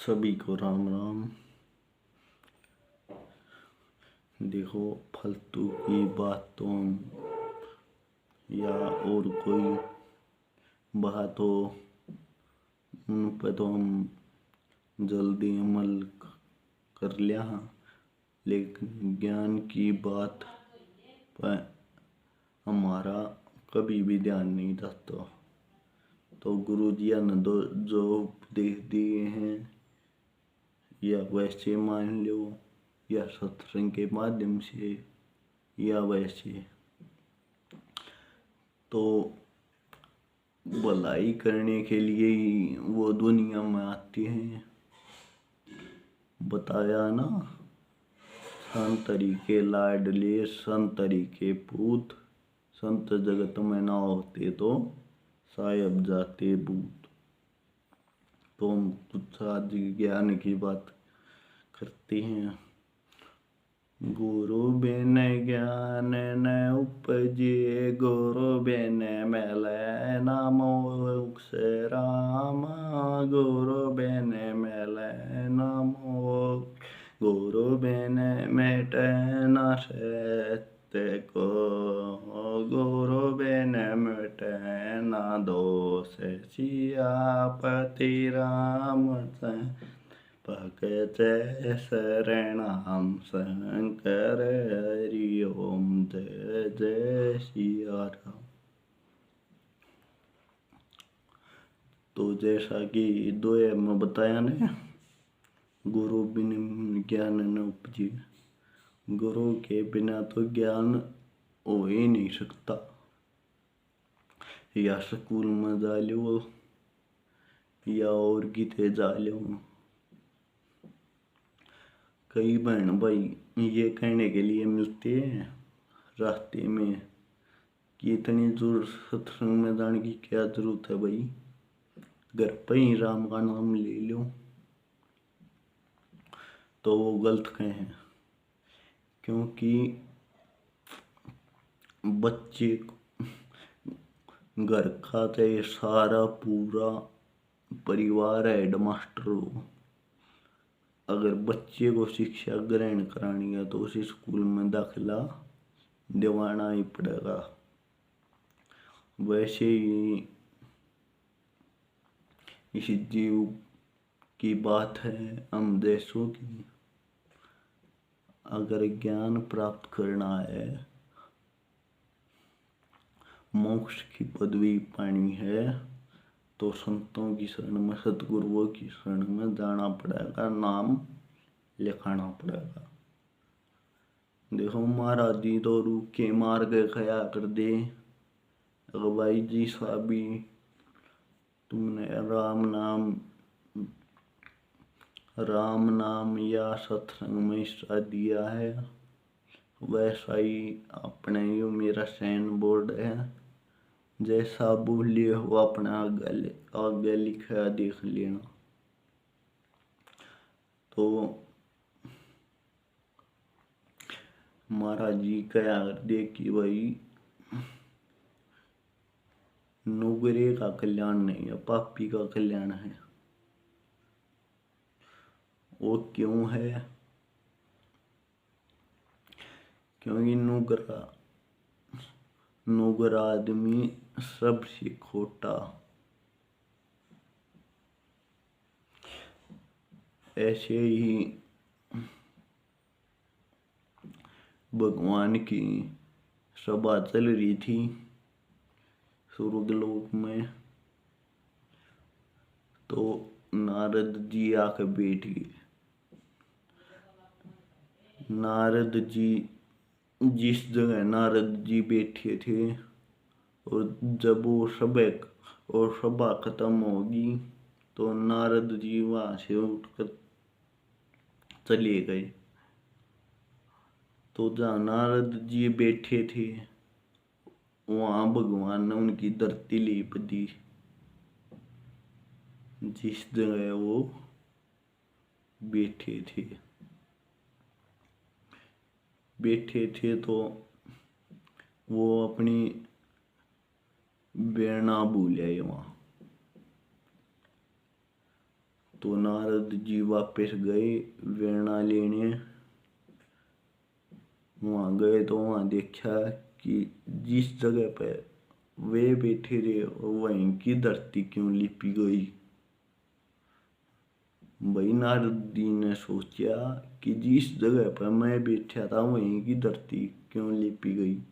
सभी को राम राम। देखो, फालतू की बातों या और कोई बात हो उन पर तो हम जल्दी अमल कर लिया, लेकिन ज्ञान की बात पर हमारा कभी भी ध्यान नहीं जाता। तो गुरुजी ने जो उपदेश दिए हैं, या वैसे मान लो या सत्संग के माध्यम से या वैसे, तो भलाई करने के लिए ही वो दुनिया में आते हैं। बताया ना, संतरी के लाडले संतरी के पूत, संत जगत में ना होते तो साहेब जाते भूत। तो हम कुछ आज ज्ञान की बात करते हैं। गुरु बिन ज्ञान न उपजे, गुरु बिन मिलै ना मोक्ष राम, गुरु बिन मिलै ना मोक्ष, गुरु बिन मिटै ना सत्य को, गुरु बिन मिटै ना दोष, सियापति रामचंद्र भगत शरणम शंकर, हरि ओम, जय जय सिया राम। तो जैसा कि दोहे में बताया ने, गुरु बिन ज्ञान न उपजे। गुरु के बिना तो ज्ञान हो ही नहीं सकता। या स्कूल में जा लो या और किते जा लो, कई बहन भाई ये कहने के लिए मिलते हैं रास्ते में कि इतनी दूर सत्संग में जाने की क्या जरूरत है भाई, घर पर ही राम का नाम ले लो। तो वो गलत कहें, क्योंकि बच्चे घर का चाहे सारा पूरा परिवार हेडमास्टर हो, अगर बच्चे को शिक्षा ग्रहण करानी है तो उसे स्कूल में दाखिला दिवाना ही पड़ेगा। वैसे ही इस जीव की बात है, हम देशों की। अगर ज्ञान प्राप्त करना है, मोक्ष की पदवी पानी है, तो संतों की शरण में, सतगुरुओं की शरण में जाना पड़ेगा, नाम लिखाना पड़ेगा। देखो, महाराज जी तो रूख के मार के खया कर दे, अगर भाई जी साहबी तुमने राम नाम या सत्संग में हिस्सा दिया है, वैसा ही अपने यो मेरा सैन बोर्ड है, जैसा बोलिए हो अपना आगे लिखा देख लेना। तो महाराज जी क्या कर दे कि भाई नुगरे का कल्याण नहीं है, पापी का कल्याण है। वो क्यों है? क्योंकि नुगरा आदमी सबसे खोटा। ऐसे ही भगवान की सभा चल रही थी स्वर्गलोक में, तो नारद जी आके बैठ गए। नारद जी जिस जगह नारद जी बैठे थे, और जब वो सभा खत्म होगी तो नारद जी वहां से उठकर चले गए। तो जहाँ नारद जी बैठे थे वहां भगवान ने उनकी धरती लीप दी, जिस जगह वो बैठे थे तो वो अपनी बेड़ना भूल आए वहां। तो नारद जी वापस गए वीणा लेने। वहां गए तो वहां देखा कि जिस जगह पे वे बैठे रहे वहीं की धरती क्यों लिपी गई। भाई नारद जी ने सोचा कि जिस जगह पर मैं बैठा था वहीं की धरती क्यों लिपी गई।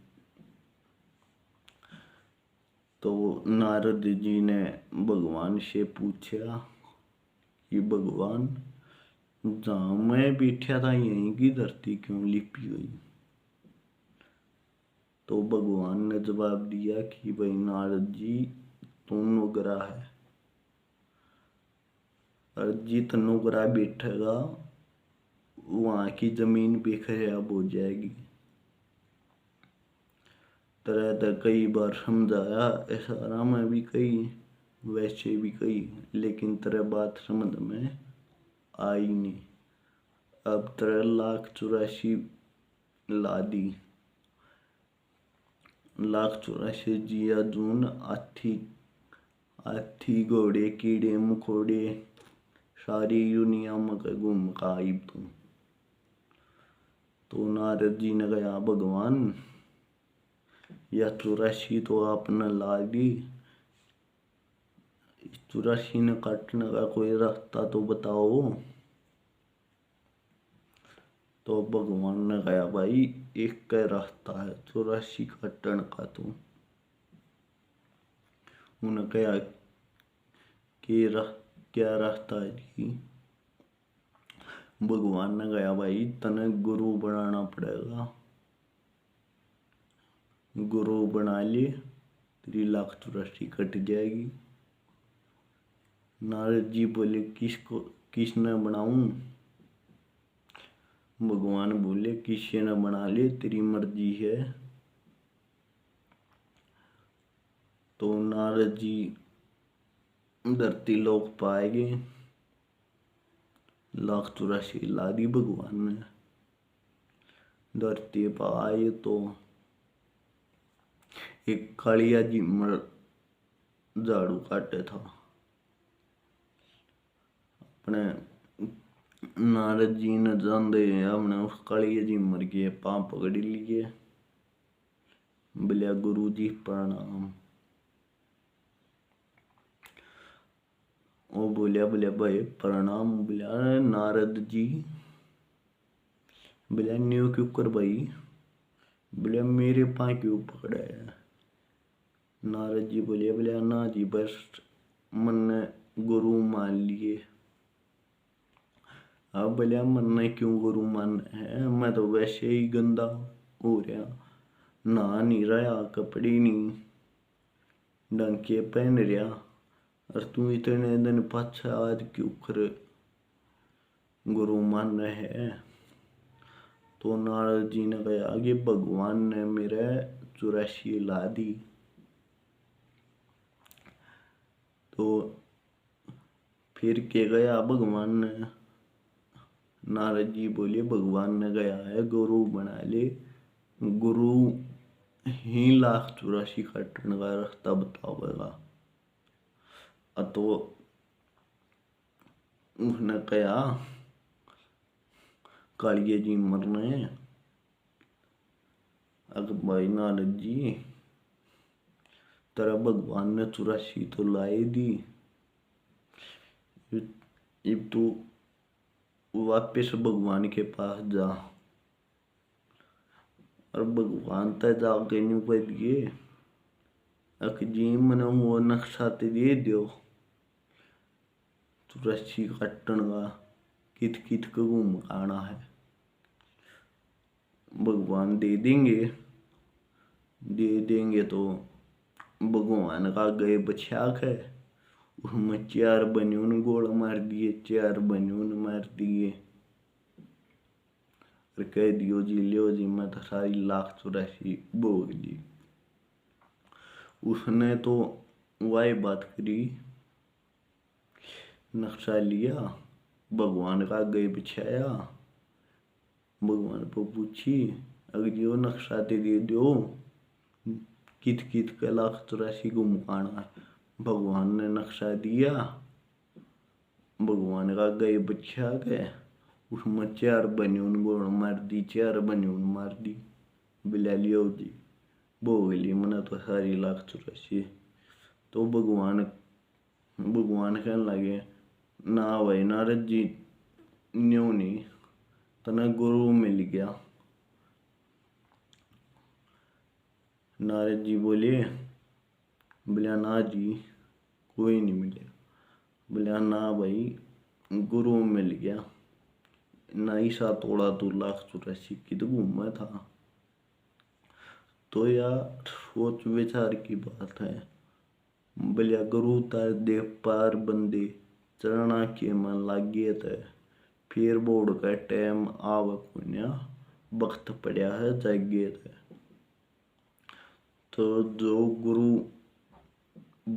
तो नारद जी ने भगवान से पूछा कि भगवान जहाँ मैं बैठा था यहीं की धरती क्यों लिपी गई। तो भगवान ने जवाब दिया कि भाई नारद जी तुम नुगरा है और जित नुगरा बैठेगा वहाँ की जमीन बेखराब हो जाएगी। तरह तरह कई बार समझाया ऐसा में भी कही वैसे भी कही लेकिन तरह बात समझ में आई नहीं। अब 3,84,000 ला दी। 1,84,000 जिया जून हाथी घोड़े कीड़े मकोड़े सारी दुनिया में घूम का आई तुम। तो नारद जी ने कहा भगवान या 84 तो आपने ला दी, 84 ने काटने का कोई रास्ता तो बताओ। तो भगवान ने कहा भाई एक का रास्ता है 84 काटने का। तो उन्हें कहा कि क्या रास्ता है जी। भगवान ने कहा भाई तने गुरु बनाना पड़ेगा, गुरु बना ले 3,84,000 कट जाएगी। नारद जी बोले किसने बनाऊं। भगवान बोले किसी ने बना ले तेरी मर्जी है। तो नारद जी धरती लोक पाएंगे 1,84,000 ला दी भगवान ने। धरती पर आए तो एक कालिया जी झाड़ू काटे था। अपने नारद जी ने जान दे हमने उस कालिया जी मर गए पाँव पकड़ लिए। बोलिया गुरु जी प्रणाम। वो बोलिया भाई प्रणाम। बोलिया नारद जी। बोलिया न्यू क्यों कर भाई। बोलिया मेरे पाँव क्यों पकड़ा है। नारद जी बोलिया ना जी बस मन गुरु मान लिए। अब बोलिया मन क्यों गुरु मान है, मैं तो वैसे ही गंदा हो रहा, नहा नहीं रहा, कपड़े नहीं ढंग के पहन रहा और तू इतने दिन पाछा आज क्यों कर गुरु मान रहे है। तो नारद जी ने कहा कि भगवान ने मेरे 84 ला दी। तो फिर के गया भगवान ने। नारद जी बोले भगवान ने गया है गुरु बना ले, गुरु ही 1,84,000 काटने का रास्ता बतावेगा। तो उसने कहा कालिया जी मरने। अगर भाई नारद जी तेरा भगवान ने 84 तो लाई दी, अब तू वापिस भगवान के पास जा और भगवान तक जाके नहीं कह दिए अक जी मैंने वो नक्शा ते दे दो 84 काटन का कित कित का घूम आना है। भगवान दे देंगे तो भगवान का गए बछाक है उसमें 4 बनियों गोल मार दिए, 4 बनियों मार दिए और कह दियो जी लियो जी मैं तो सारी 1,84,000 भोग ली। उसने तो वही बात करी, नक्शा लिया भगवान का गए बिछाया, भगवान को पूछी अगर यो नक्शा दे दो कित कित का 1,84,000 को मुकाना है। भगवान ने नक्शा दिया भगवान का गए बच्चा के उसमें 4 बनियोन गोड़ मार दी, 4 बनियोन मार दी। बिला लियो जी भोग ली मैंने तो सारी 1,84,000। तो भगवान भगवान कहने लगे ना भाई नारद जी, न्यों नहीं, तना गुरु मिल गया। नारद जी बोले, बोला ना जी कोई नहीं मिले। बोला ना भाई गुरु मिल गया। ना ईसा तोड़ा तो 1,84,000 की तो घूमा था। तो यार सोच विचार की बात है। बोलिया गुरु तार देव पार बंदे चरणा के मन लागे थे, फिर बोर्ड का टाइम आव कुन्या वक्त पड़ा है जागे थे। तो जो गुरु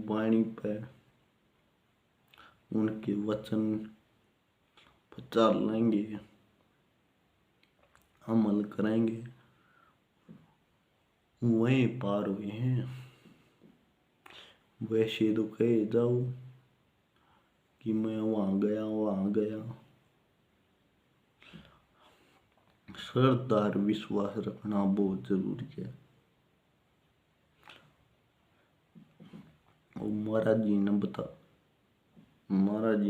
वाणी पे उनके वचन पर लेंगे, अमल करेंगे, वहीं पार हुए हैं। वैसे तो कहे जाओ कि मैं वहां गया वहां गया। श्रद्धा और विश्वास रखना बहुत जरूरी है। और महाराज जी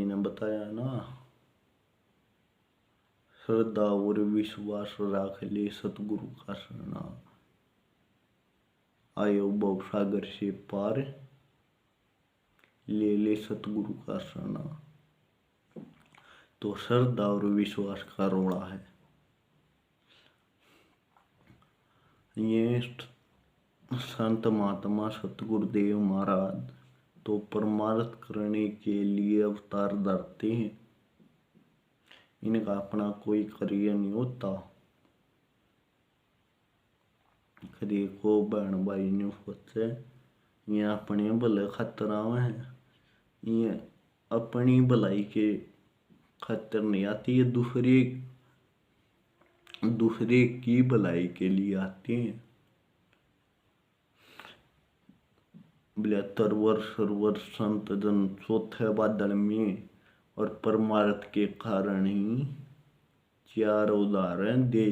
ने बताया ना, श्रद्धा और विश्वास राख ले सतगुरु का शरणा, आयो भव सागर से पार, ले ले सतगुरु का शरणा। तो श्रद्धा और विश्वास का रोड़ा है। ये संत महात्मा सतगुरुदेव महाराज तो परमार्थ करने के लिए अवतार धरते हैं। इनका अपना कोई कार्य नहीं होता। खरी को बहन भाई ने सोचे ये अपने भले खातर आवे हैं, ये अपनी भलाई के खातर नहीं आती, ये दूसरे की भलाई के लिए आते हैं। तरवर सरवर संत जन चौथे बादल में, और परमार्थ के कारण ही 4 उदाहरण दे।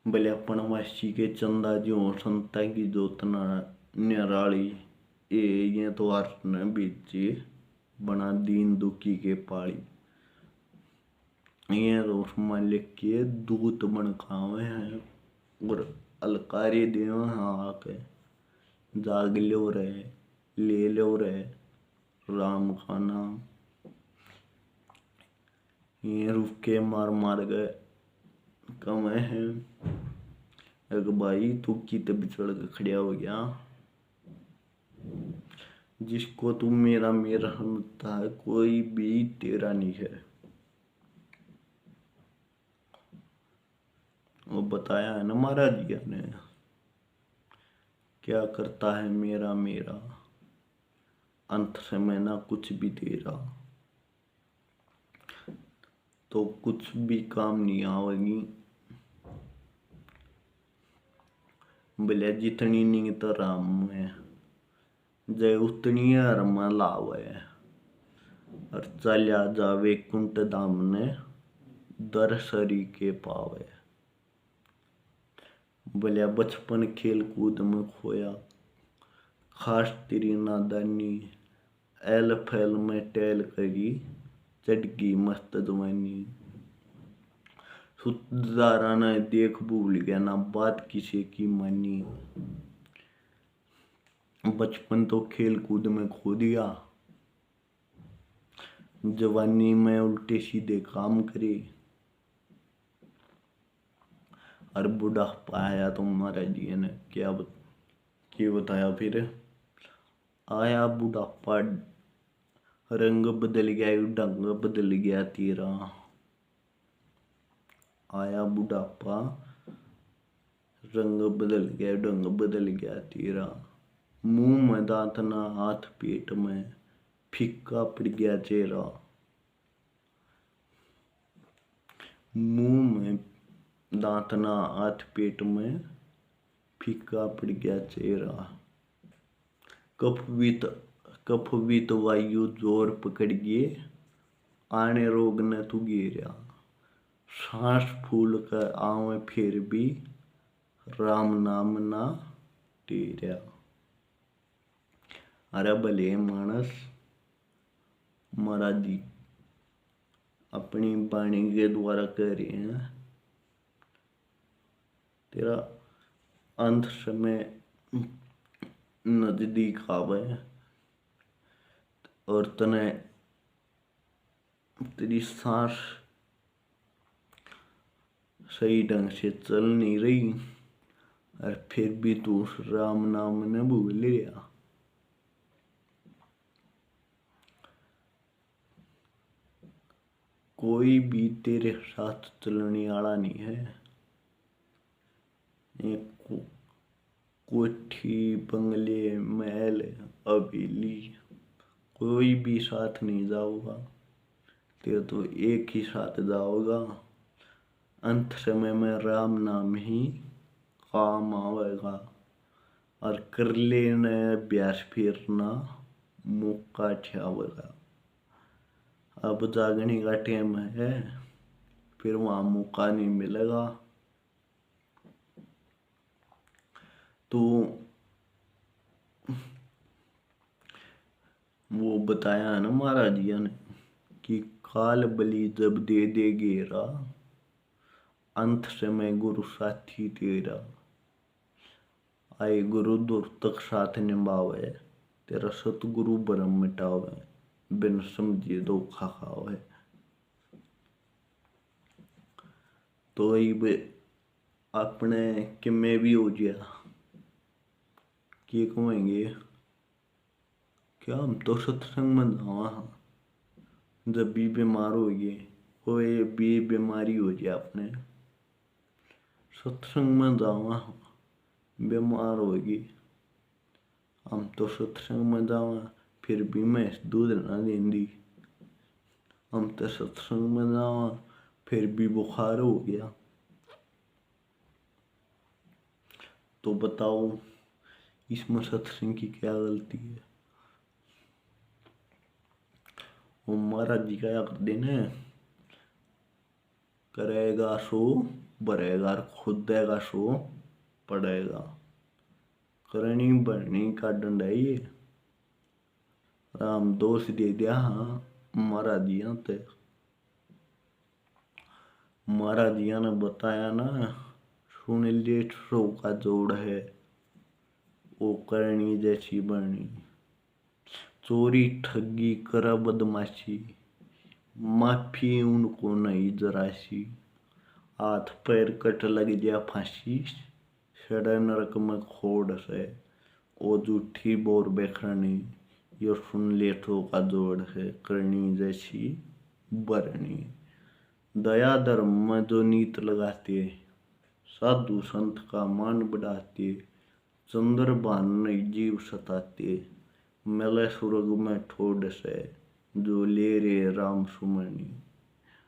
भले पणवासी के चंदा जो संता की जोतना निराली, ये तो अर्थ न बीचे बना दीन दुखी के पाली। ये रोष मालिक के दूत बन खावे हैं और अलकारी देव आके जाग लो रहे, ले लो रहे राम का नाम। ये रुक के मार मार गए कम है। एक भाई तू कित बिछड़ के खड़िया हो गया, जिसको तू मेरा मेरा समझता है कोई भी तेरा नहीं है। वो बताया है ना महाराज जी ने, क्या करता है मेरा मेरा, अंत से मैं ना कुछ भी तेरा। तो कुछ भी काम नहीं आवेगी। बोले जितनी नीत राम में जय उतनी हरम लावे, और चलिया जावे कुंट धाम ने दरसरी के पावे। बोलिया बचपन खेल कूद में खोया, खास तेरी नादानी, एल फैल में टैल करी चटकी मस्त जवानी। सुधारा न देख भूल गया ना बात किसी की मानी। बचपन तो खेल कूद में खो दिया, जवानी में उल्टे सीधे काम करे, और बुढ़ापा आया तो महाराज जी ने क्या बताया फिर। आया बुढ़ापा रंग बदल गया ढंग बदल गया तेरा। आया बुढ़ापा रंग बदल गया ढंग बदल गया तेरा। मुंह में दांत ना हाथ पेट में फीका पड़ गया चेहरा। मुंह में दांत ना हाथ पेट में फीका पड़ गया चेहरा। कफ भी तो वायु जोर पकड़िए, आने रोग न तू घेरा। सांस फूल कर आवे फिर भी, राम नाम ना टेरा। अरे भले मानस महाराज जी अपनी वाणी के द्वारा कह रहे हैं, तेरा अंत समय नजदीक आवे और तने तेरी सांस सही ढंग से चल नहीं रही और फिर भी तू उस राम नाम ने भूल गया। कोई भी तेरे साथ चलने वाला नहीं है। कोठी बंगले महल हवेली कोई भी साथ नहीं जाओगा, तेरा तो एक ही साथ जाओगा। अंत समय में राम नाम ही काम आवेगा और कर लेना अभ्यास फिरना मौका छावेगा। अब जागने का टाइम है, फिर वहां मौका नहीं मिलेगा। तो वो बताया ना महाराज जी ने कि काल बलि जब दे दे घेरा, अंत समय गुरु साथी तेरा। आए गुरु दूर तक साथ निभावे, तेरा सतगुरु भरम मिटावे, बिन समझे धोखा खावे। तो अपने किमें भी हो गया कि कहेंगे क्या हम तो सत्संग में जावा, जब भी बीमार हो गए कोई भी बीमारी हो जाए अपने सत्संग में जावा, बीमार हो गए हम तो सत्संग में जावा फिर भी मैं दूध ना देंदी, हम तो सत्संग में जावा फिर भी बुखार हो गया। तो बताओ इसमें सत्संग की क्या गलती है। वो महाराज जी क्या कर देने, करेगा सो भरेगा, खुद देगा सो पड़ेगा। करनी बढ़नी का दंड है ये। राम दोष दे दिया हाँ महाराज जी ते, महाराज जी ने बताया ना, सुन ले सो का जोड़ है वो करनी जैसी बढ़नी। चोरी ठगी करा बदमाशी, माफी उनको नहीं जरासी। हाथ पैर कट लग जा फांसी, सड़े नरक में खोड़ से ओ जूठी बोर बेखरनी। यो सुन ले ठो का जोड़ है करनी जैसी बरनी। दया धर्म में जो नीत लगाते, साधु संत का मान बढ़ाते। चंद्र भान नहीं जीव सताते, मेले स्वर्ग में ठोड़ से जो ले रे राम सुमरनी।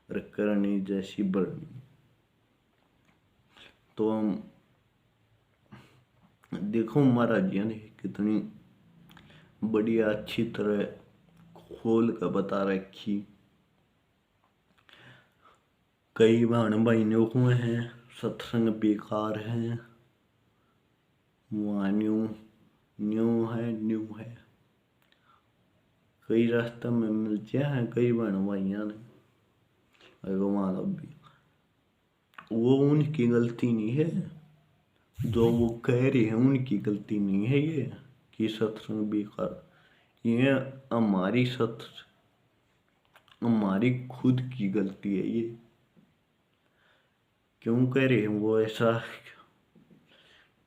और करनी जैसी बरनी। तो हम देखो महाराज जी ने कितनी बढ़िया अच्छी तरह खोल कर बता रखी। कई बहन भाई ने हुए हैं सत्संग बेकार है, वहाँ न्यू है। कई रास्ते में मिलते हैं कई बहन भाइयों ने वहाँ भी, वो उनकी गलती नहीं है, जो वो कह रहे हैं उनकी गलती नहीं है ये कि सत्संग बेकार। ये हमारी खुद की गलती है ये। क्यों कह रहे हैं वो ऐसा,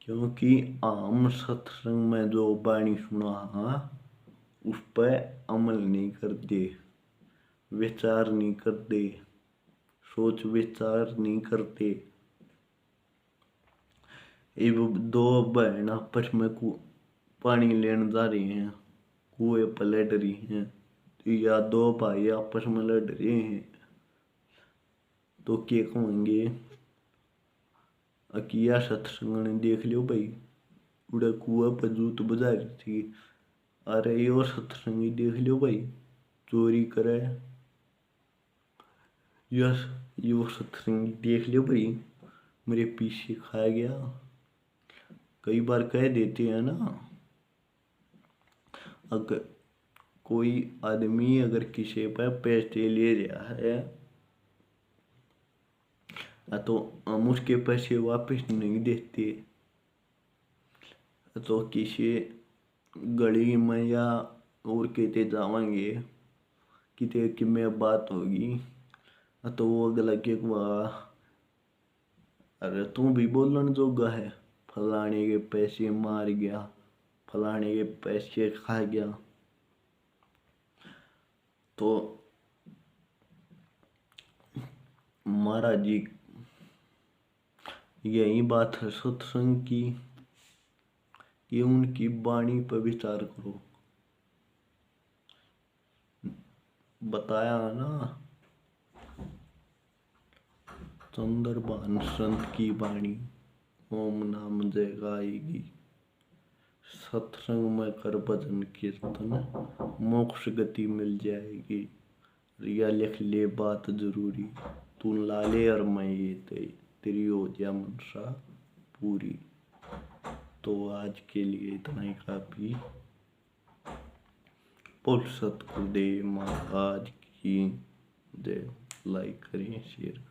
क्योंकि आम सत्संग में जो वाणी सुना उस पर अमल नहीं करते, विचार नहीं करते, सोच विचार नहीं करते। ये दो बहन आपस में पानी लेने जा रही हैं, कुएं पर लड़ रही हैं, या दो भाई आपस में लड़ रहे हैं, तो क्या कहेंगे अकिया सत्संग ने देख लियो भाई, उड़ा कुआ पर जूत बजा रही थी, अरे यो सत्संगी देख लो भाई, चोरी करे। यस, यो सत्संगी देख लो भाई, मेरे पीछे खा गया। कई बार कह देते हैं ना, अगर कोई आदमी अगर किसी पर पैसे ले रहा है तो हम उसके पैसे वापस नहीं देते, तो किसी गली में या और कहते जावांगे किते कि मैं बात होगी, तो वो अगला के वाह, अरे तू भी बोलन जोगा है, फलाने के पैसे मार गया, फलाने के पैसे खा गया। तो महाराज जी, यही बात है सत्संग की, ये उनकी वाणी पर विचार करो। बताया ना, चंद्रभान संत की वाणी, ओम नाम जय गाएगी, सत्संग में कर भजन कीर्तन, मोक्ष गति मिल जाएगी। रिया लिख ले बात जरूरी, तू ला ले और मैं ये तेरी हो जा मनसा पूरी। तो आज के लिए इतना ही काफी। बोल सतगुरुदेव महाराज की जय। लाइक करें, शेयर करें।